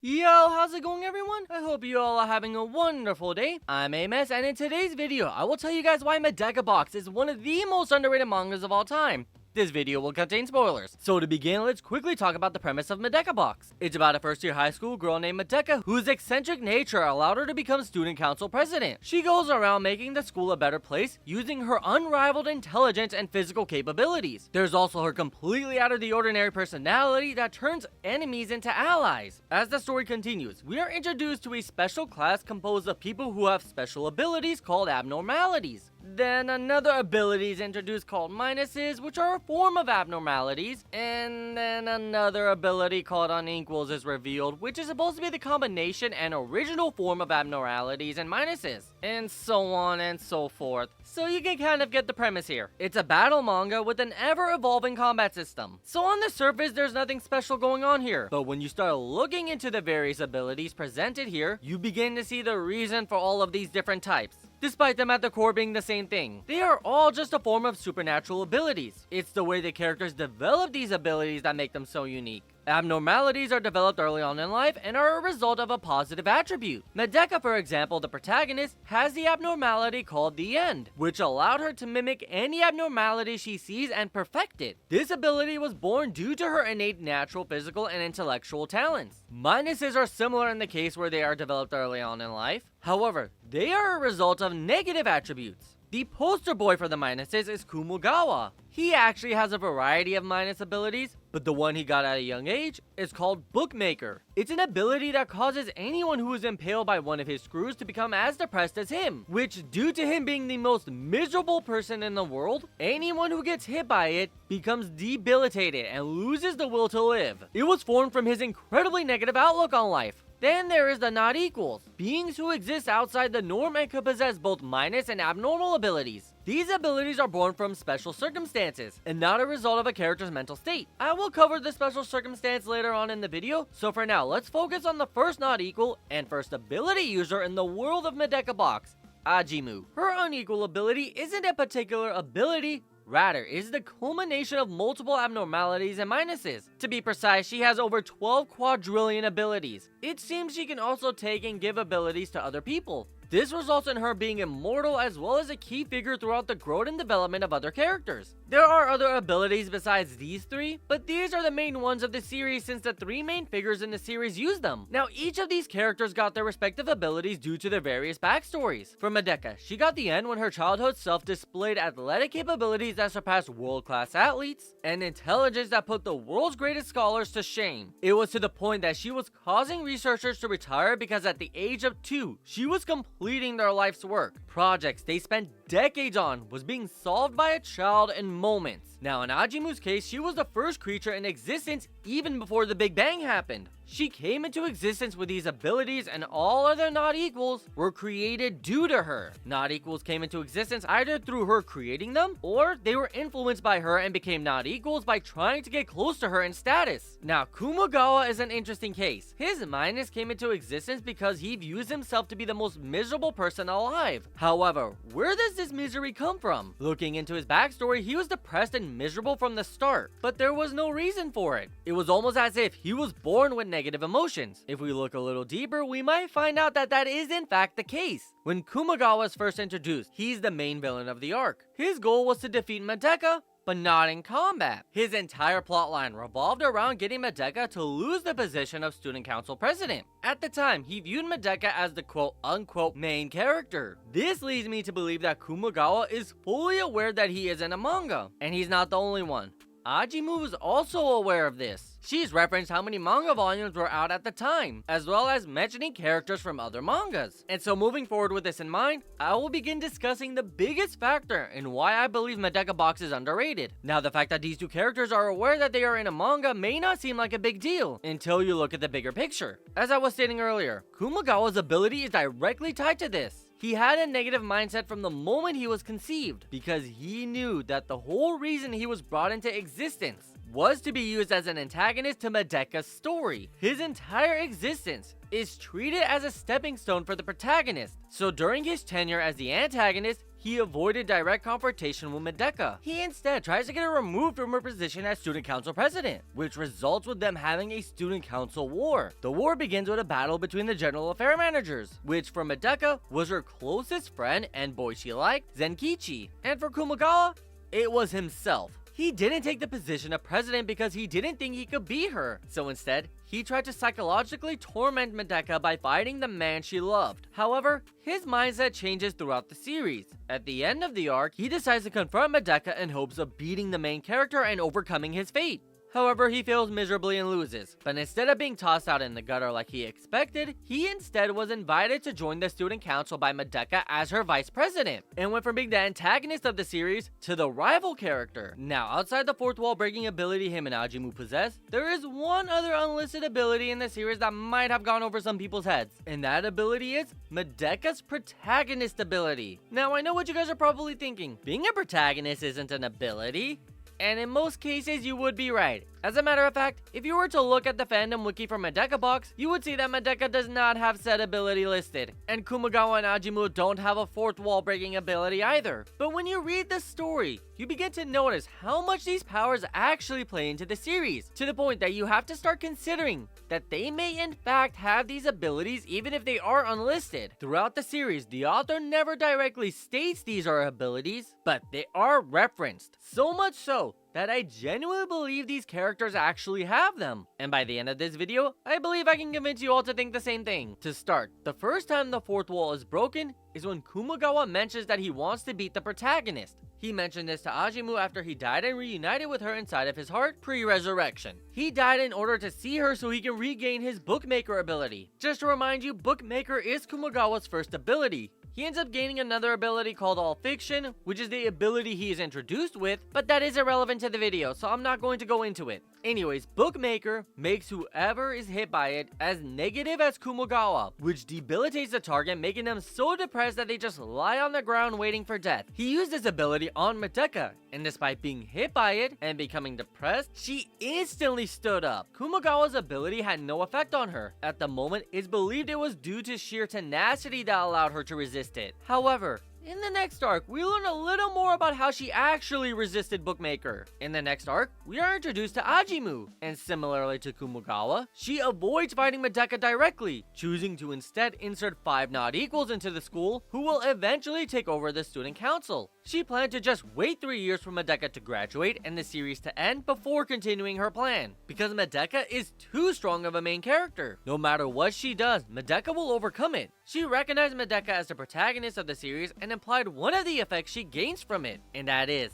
Yo, how's it going everyone? I hope you all are having a wonderful day. I'm Amos, and in today's video, I will tell you guys why Medaka Box is one of the most underrated mangas of all time. This video will contain spoilers. So to begin, let's quickly talk about the premise of Medaka Box. It's about a first-year high school girl named Medaka whose eccentric nature allowed her to become student council president. She goes around making the school a better place using her unrivaled intelligence and physical capabilities. There's also her completely out of the ordinary personality that turns enemies into allies. As the story continues, we are introduced to a special class composed of people who have special abilities called abnormalities. Then another ability is introduced called minuses, which are a form of abnormalities. And then another ability called unequals is revealed, which is supposed to be the combination and original form of abnormalities and minuses. And so on and so forth. So you can kind of get the premise here. It's a battle manga with an ever-evolving combat system. So on the surface, there's nothing special going on here. But when you start looking into the various abilities presented here, you begin to see the reason for all of these different types. Despite them at the core being the same thing, they are all just a form of supernatural abilities. It's the way the characters develop these abilities that make them so unique. Abnormalities are developed early on in life and are a result of a positive attribute. Medaka, for example, the protagonist, has the abnormality called the End, which allowed her to mimic any abnormality she sees and perfect it. This ability was born due to her innate natural, physical, and intellectual talents. Minuses are similar in the case where they are developed early on in life. However, they are a result of negative attributes. The poster boy for the minuses is Kumugawa. He actually has a variety of minus abilities, but the one he got at a young age is called Bookmaker. It's an ability that causes anyone who is impaled by one of his screws to become as depressed as him, which, due to him being the most miserable person in the world, anyone who gets hit by it becomes debilitated and loses the will to live. It was formed from his incredibly negative outlook on life. Then there is the not equals, beings who exist outside the norm and could possess both minus and abnormal abilities. These abilities are born from special circumstances, and not a result of a character's mental state. I will cover the special circumstance later on in the video, so for now, let's focus on the first not equal and first ability user in the world of Medaka Box, Ajimu. Her unequal ability isn't a particular ability, rather, it is the culmination of multiple abnormalities and minuses. To be precise, she has over 12 quadrillion abilities. It seems she can also take and give abilities to other people. This results in her being immortal as well as a key figure throughout the growth and development of other characters. There are other abilities besides these three, but these are the main ones of the series since the three main figures in the series use them. Now, each of these characters got their respective abilities due to their various backstories. For Medaka, she got the End when her childhood self displayed athletic capabilities that surpassed world-class athletes, and intelligence that put the world's greatest scholars to shame. It was to the point that she was causing researchers to retire because at the age of 2, she was completing their life's work. Projects they spent decades on was being solved by a child in moments. Now in Ajimu's case, she was the first creature in existence even before the Big Bang happened. She came into existence with these abilities, and all other not equals were created due to her. Not equals came into existence either through her creating them, or they were influenced by her and became not equals by trying to get close to her in status. Now, Kumugawa is an interesting case. His minus came into existence because he views himself to be the most miserable person alive. However, where does this misery come from? Looking into his backstory, he was depressed and miserable from the start, but there was no reason for it. It was almost as if he was born with negative emotions. If we look a little deeper, we might find out that that is in fact the case. When Kumugawa was first introduced, he's the main villain of the arc. His goal was to defeat Medaka, but not in combat. His entire plotline revolved around getting Medaka to lose the position of student council president. At the time, he viewed Medaka as the quote-unquote main character. This leads me to believe that Kumugawa is fully aware that he is in a manga, and he's not the only one. Ajimu was also aware of this. She's referenced how many manga volumes were out at the time, as well as mentioning characters from other mangas. And so moving forward with this in mind, I will begin discussing the biggest factor in why I believe Medaka Box is underrated. Now, the fact that these two characters are aware that they are in a manga may not seem like a big deal until you look at the bigger picture. As I was stating earlier, Kumugawa's ability is directly tied to this. He had a negative mindset from the moment he was conceived, because he knew that the whole reason he was brought into existence was to be used as an antagonist to Medaka's story. His entire existence is treated as a stepping stone for the protagonist. So during his tenure as the antagonist, he avoided direct confrontation with Medaka. He instead tries to get her removed from her position as student council president, which results with them having a student council war. The war begins with a battle between the general affair managers, which for Medaka was her closest friend and boy she liked, Zenkichi, and for Kouki, it was himself. He didn't take the position of president because he didn't think he could beat her, so instead, he tried to psychologically torment Medaka by fighting the man she loved. However, his mindset changes throughout the series. At the end of the arc, he decides to confront Medaka in hopes of beating the main character and overcoming his fate. However, he fails miserably and loses, but instead of being tossed out in the gutter like he expected, he instead was invited to join the student council by Medaka as her vice president, and went from being the antagonist of the series to the rival character. Now, outside the fourth wall breaking ability him and Ajimu possess, there is one other unlisted ability in the series that might have gone over some people's heads, and that ability is Medaka's protagonist ability. Now, I know what you guys are probably thinking, being a protagonist isn't an ability. And in most cases, you would be right. As a matter of fact, if you were to look at the fandom wiki for Medaka Box, you would see that Medaka does not have said ability listed, and Kumogawa and Ajimu don't have a fourth wall breaking ability either. But when you read the story, you begin to notice how much these powers actually play into the series, to the point that you have to start considering that they may in fact have these abilities even if they are unlisted. Throughout the series, the author never directly states these are abilities, but they are referenced. So much so that I genuinely believe these characters actually have them. And by the end of this video, I believe I can convince you all to think the same thing. To start, the first time the fourth wall is broken is when Kumogawa mentions that he wants to beat the protagonist. He mentioned this to Ajimu after he died and reunited with her inside of his heart pre-resurrection. He died in order to see her so he can regain his Bookmaker ability. Just to remind you, Bookmaker is Kumogawa's first ability. He ends up gaining another ability called All Fiction, which is the ability he is introduced with, but that is irrelevant to the video, so I'm not going to go into it. Anyways, Bookmaker makes whoever is hit by it as negative as Kumogawa, which debilitates the target, making them so depressed that they just lie on the ground waiting for death. He used this ability on Medaka, and despite being hit by it and becoming depressed, she instantly stood up. Kumogawa's ability had no effect on her. At the moment, it's believed it was due to sheer tenacity that allowed her to resist it. However, in the next arc, we learn a little more about how she actually resisted Bookmaker. In the next arc, we are introduced to Ajimu, and similarly to Kumogawa, she avoids fighting Medaka directly, choosing to instead insert 5 not equals into the school, who will eventually take over the student council. She planned to just wait 3 years for Medaka to graduate and the series to end before continuing her plan, because Medaka is too strong of a main character. No matter what she does, Medaka will overcome it. She recognized Medaka as the protagonist of the series and implied one of the effects she gains from it, and that is,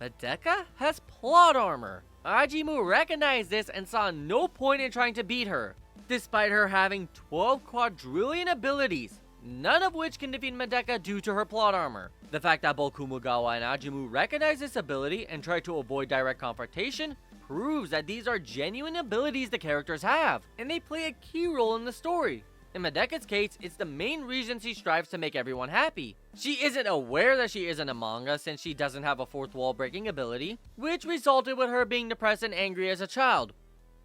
Medaka has plot armor. Ajimu recognized this and saw no point in trying to beat her, despite her having 12 quadrillion abilities, none of which can defeat Medaka due to her plot armor. The fact that both Kumogawa and Ajimu recognize this ability and try to avoid direct confrontation proves that these are genuine abilities the characters have, and they play a key role in the story. In Medaka's case, it's the main reason she strives to make everyone happy. She isn't aware that she isn't a manga since she doesn't have a fourth wall breaking ability, which resulted with her being depressed and angry as a child.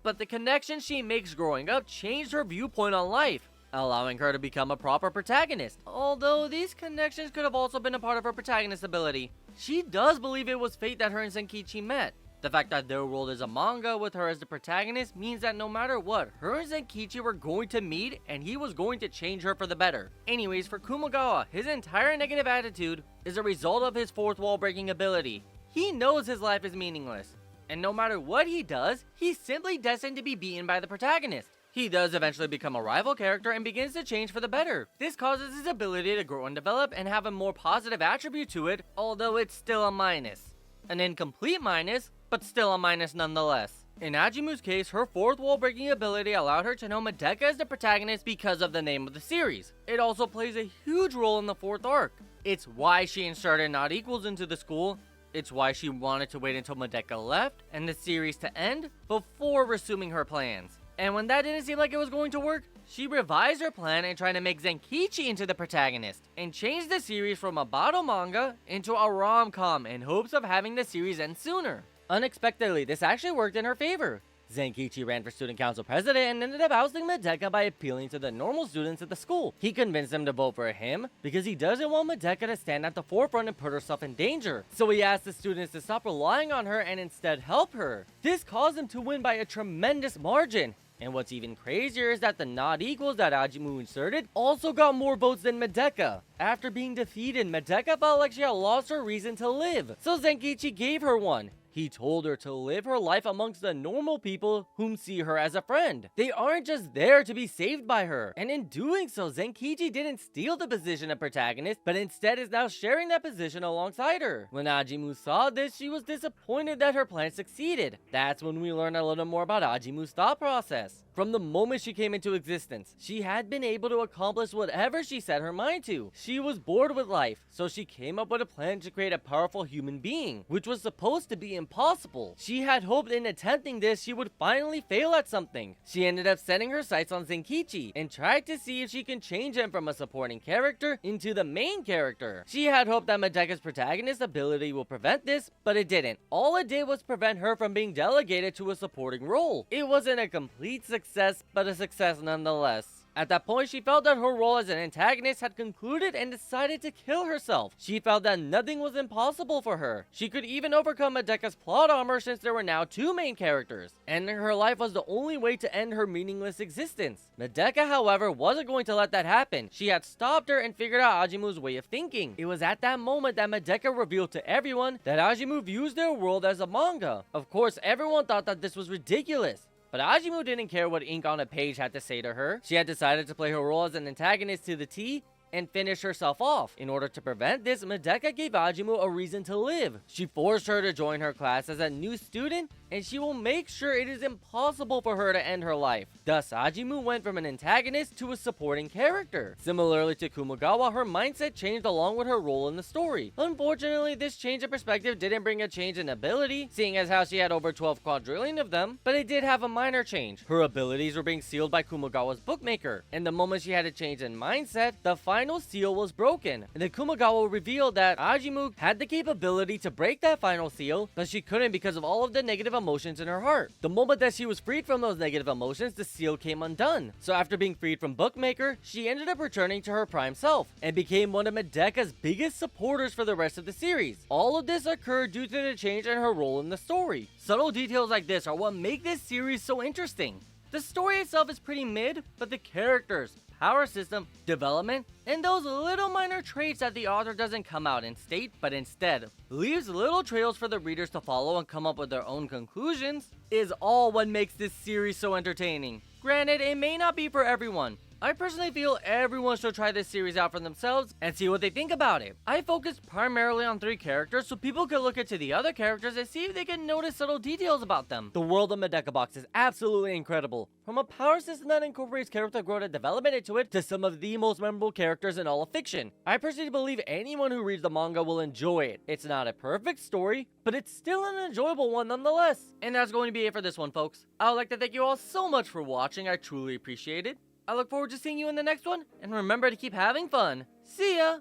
But the connections she makes growing up changed her viewpoint on life, allowing her to become a proper protagonist. Although these connections could have also been a part of her protagonist ability. She does believe it was fate that her and Zenkichi met. The fact that their world is a manga with her as the protagonist means that no matter what, her and Zenkichi were going to meet and he was going to change her for the better. Anyways, for Kumogawa, his entire negative attitude is a result of his fourth wall breaking ability. He knows his life is meaningless, and no matter what he does, he's simply destined to be beaten by the protagonist. He does eventually become a rival character and begins to change for the better. This causes his ability to grow and develop and have a more positive attribute to it, although it's still a minus. An incomplete minus, but still a minus nonetheless. In Ajimu's case, her fourth wall breaking ability allowed her to know Medaka as the protagonist because of the name of the series. It also plays a huge role in the fourth arc. It's why she inserted not equals into the school. It's why she wanted to wait until Medaka left and the series to end before resuming her plans. And when that didn't seem like it was going to work, she revised her plan and tried to make Zenkichi into the protagonist, and changed the series from a battle manga into a rom-com in hopes of having the series end sooner. Unexpectedly, this actually worked in her favor. Zenkichi ran for student council president and ended up ousting Medaka by appealing to the normal students at the school. He convinced them to vote for him because he doesn't want Medaka to stand at the forefront and put herself in danger. So he asked the students to stop relying on her and instead help her. This caused him to win by a tremendous margin. And what's even crazier is that the not equals that Ajimu inserted also got more votes than Medaka. After being defeated, Medaka felt like she had lost her reason to live. So Zenkichi gave her one. He told her to live her life amongst the normal people whom see her as a friend. They aren't just there to be saved by her. And in doing so, Zenkichi didn't steal the position of protagonist, but instead is now sharing that position alongside her. When Ajimu saw this, she was disappointed that her plan succeeded. That's when we learn a little more about Ajimu's thought process. From the moment she came into existence, she had been able to accomplish whatever she set her mind to. She was bored with life, so she came up with a plan to create a powerful human being, which was supposed to be impossible. She had hoped in attempting this, she would finally fail at something. She ended up setting her sights on Zenkichi and tried to see if she can change him from a supporting character into the main character. She had hoped that Medaka's protagonist ability will prevent this, but it didn't. All it did was prevent her from being delegated to a supporting role. It wasn't a complete success, but a success nonetheless. At that point, she felt that her role as an antagonist had concluded and decided to kill herself. She felt that nothing was impossible for her. She could even overcome Medaka's plot armor since there were now two main characters. Ending her life was the only way to end her meaningless existence. Medaka, however, wasn't going to let that happen. She had stopped her and figured out Ajimu's way of thinking. It was at that moment that Medaka revealed to everyone that Ajimu views their world as a manga. Of course, everyone thought that this was ridiculous. But Ajimu didn't care what ink on a page had to say to her. She had decided to play her role as an antagonist to the T and finish herself off. In order to prevent this, Medaka gave Ajimu a reason to live. She forced her to join her class as a new student, and she will make sure it is impossible for her to end her life. Thus, Ajimu went from an antagonist to a supporting character. Similarly to Kumogawa, her mindset changed along with her role in the story. Unfortunately, this change of perspective didn't bring a change in ability, seeing as how she had over 12 quadrillion of them, but it did have a minor change. Her abilities were being sealed by Kumogawa's bookmaker, and the moment she had a change in mindset, the final seal was broken. And then Kumogawa revealed that Ajimu had the capability to break that final seal, but she couldn't because of all of the negative emotions in her heart. The moment that she was freed from those negative emotions, the seal came undone. So after being freed from bookmaker, she ended up returning to her prime self and became one of Medaka's biggest supporters for the rest of the series. All of this occurred due to the change in her role in the story. Subtle details like this are what make this series so interesting. The story itself is pretty mid, but the characters, power system, development, and those little minor traits that the author doesn't come out and state, but instead leaves little trails for the readers to follow and come up with their own conclusions, is all what makes this series so entertaining. Granted, it may not be for everyone. I personally feel everyone should try this series out for themselves and see what they think about it. I focused primarily on 3 characters so people could look into the other characters and see if they can notice subtle details about them. The world of Medaka Box is absolutely incredible. From a power system that incorporates character growth and development into it to some of the most memorable characters in all of fiction. I personally believe anyone who reads the manga will enjoy it. It's not a perfect story, but it's still an enjoyable one nonetheless. And that's going to be it for this one, folks. I would like to thank you all so much for watching. I truly appreciate it. I look forward to seeing you in the next one, and remember to keep having fun. See ya!